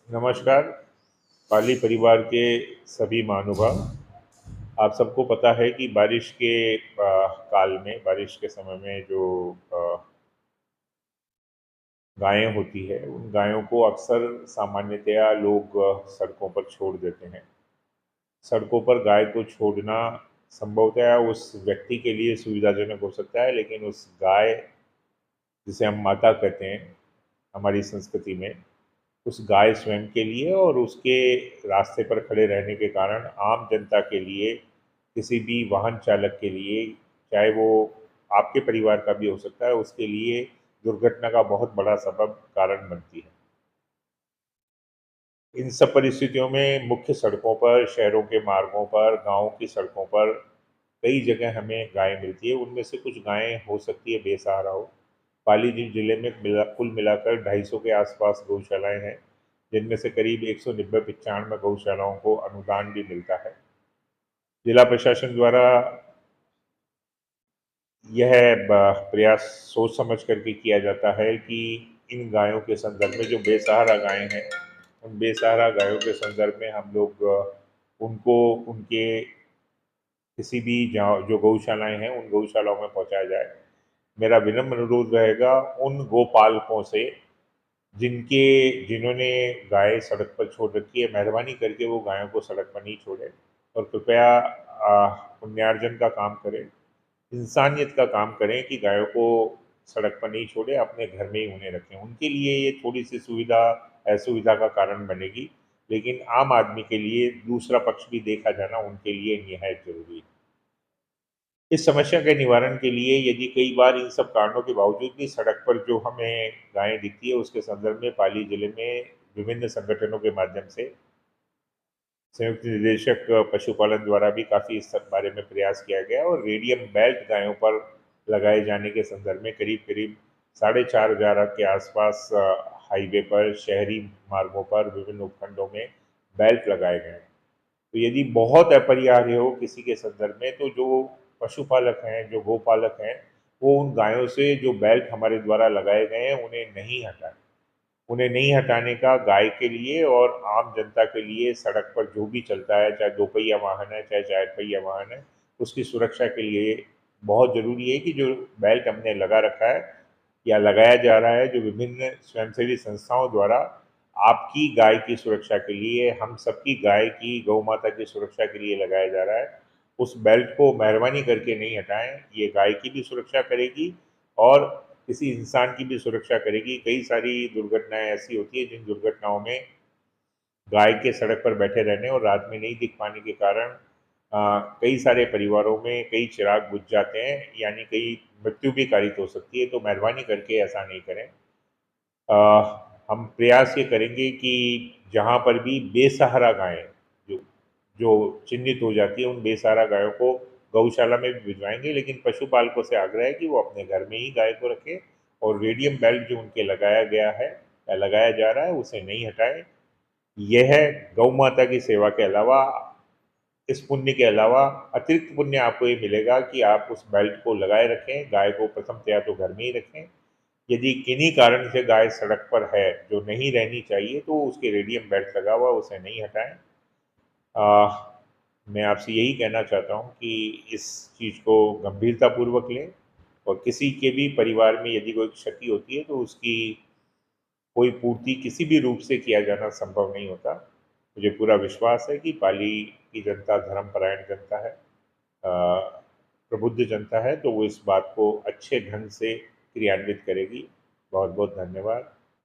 नमस्कार। पाली परिवार के सभी महानुभाव, आप सबको पता है कि बारिश के काल में, बारिश के समय में जो गायें होती है, उन गायों को अक्सर सामान्यतया लोग सड़कों पर छोड़ देते हैं। सड़कों पर गाय को छोड़ना संभवतः उस व्यक्ति के लिए सुविधाजनक हो सकता है, लेकिन उस गाय, जिसे हम माता कहते हैं हमारी संस्कृति में, उस गाय स्वयं के लिए और उसके रास्ते पर खड़े रहने के कारण आम जनता के लिए, किसी भी वाहन चालक के लिए, चाहे वो आपके परिवार का भी हो सकता है, उसके लिए दुर्घटना का बहुत बड़ा सबब कारण बनती है। इन सब परिस्थितियों में मुख्य सड़कों पर, शहरों के मार्गों पर, गाँव की सड़कों पर कई जगह हमें गायें मिलती है। उनमें से कुछ गायें हो सकती है बेसहारा हो। पाली जिले में कुल मिलाकर 250 के आसपास गौशालाएं हैं, जिनमें से करीब 190-95 गौशालाओं को अनुदान भी मिलता है। जिला प्रशासन द्वारा यह प्रयास सोच समझ करके किया जाता है कि इन गायों के संदर्भ में, जो बेसहारा गायें हैं, उन बेसहारा गायों के संदर्भ में हम लोग उनको उनके किसी भी जहाँ जो गौशालाएं हैं उन गौशालाओं में पहुंचाया जाए। मेरा विनम्र अनुरोध रहेगा उन गोपालकों से जिन्होंने गाय सड़क पर छोड़ रखी है, मेहरबानी करके वो गायों को सड़क पर नहीं छोड़े और कृपया पुण्यार्जन का काम करें, इंसानियत का काम करें कि गायों को सड़क पर नहीं छोड़े, अपने घर में ही उन्हें रखें। उनके लिए ये थोड़ी सी सुविधा असुविधा का कारण बनेगी, लेकिन आम आदमी के लिए दूसरा पक्ष भी देखा जाना उनके लिए निहायत जरूरी है। इस समस्या के निवारण के लिए यदि कई बार इन सब कारणों के बावजूद भी सड़क पर जो हमें गायें दिखती है, उसके संदर्भ में पाली जिले में विभिन्न संगठनों के माध्यम से संयुक्त निदेशक पशुपालन द्वारा भी काफ़ी इस सब बारे में प्रयास किया गया और रेडियम बेल्ट गायों पर लगाए जाने के संदर्भ में करीब करीब 4,500 के आसपास हाईवे पर, शहरी मार्गों पर, विभिन्न उपखंडों में बेल्ट लगाए गए हैं। तो यदि बहुत अपरिहार्य हो किसी के संदर्भ में, तो जो पशुपालक हैं, जो गोपालक हैं, वो उन गायों से जो बेल्ट हमारे द्वारा लगाए गए हैं उन्हें नहीं हटाएं। उन्हें नहीं हटाने का गाय के लिए और आम जनता के लिए सड़क पर जो भी चलता है, चाहे दो पहिया वाहन है, चाहे चार पहिया वाहन है, उसकी सुरक्षा के लिए बहुत ज़रूरी है कि जो बेल्ट हमने लगा रखा है या लगाया जा रहा है, जो विभिन्न स्वयंसेवी संस्थाओं द्वारा आपकी गाय की सुरक्षा के लिए, हम सबकी गाय की, गौ माता की सुरक्षा के लिए लगाया जा रहा है, उस बेल्ट को मेहरबानी करके नहीं हटाएं। ये गाय की भी सुरक्षा करेगी और किसी इंसान की भी सुरक्षा करेगी। कई सारी दुर्घटनाएं ऐसी होती है जिन दुर्घटनाओं में गाय के सड़क पर बैठे रहने और रात में नहीं दिख पाने के कारण कई सारे परिवारों में कई चिराग बुझ जाते हैं, यानी कई मृत्यु भी कारित हो सकती है। तो मेहरबानी करके ऐसा नहीं करें। हम प्रयास ये करेंगे कि जहाँ पर भी बेसहारा गायें जो जो चिन्हित हो जाती है, उन बेसहारा गायों को गौशाला में भी भिजवाएंगे, लेकिन पशुपालकों से आग्रह है कि वो अपने घर में ही गाय को रखें और रेडियम बेल्ट जो उनके लगाया गया है या लगाया जा रहा है उसे नहीं हटाएं। यह गौ माता की सेवा के अलावा, इस पुण्य के अलावा अतिरिक्त पुण्य आपको ये मिलेगा कि आप उस बेल्ट को लगाए रखें, गाय को प्रथमतया तो घर में ही रखें। यदि किन्हीं कारण से गाय सड़क पर है जो नहीं रहनी चाहिए, तो उसके रेडियम बेल्ट लगा हुआ उसे नहीं हटाएं। मैं आपसे यही कहना चाहता हूँ कि इस चीज़ को गंभीरतापूर्वक लें और किसी के भी परिवार में यदि कोई क्षति होती है तो उसकी कोई पूर्ति किसी भी रूप से किया जाना संभव नहीं होता। मुझे पूरा विश्वास है कि पाली की जनता धर्मपरायण जनता है, प्रबुद्ध जनता है, तो वो इस बात को अच्छे ढंग से क्रियान्वित करेगी। बहुत बहुत धन्यवाद।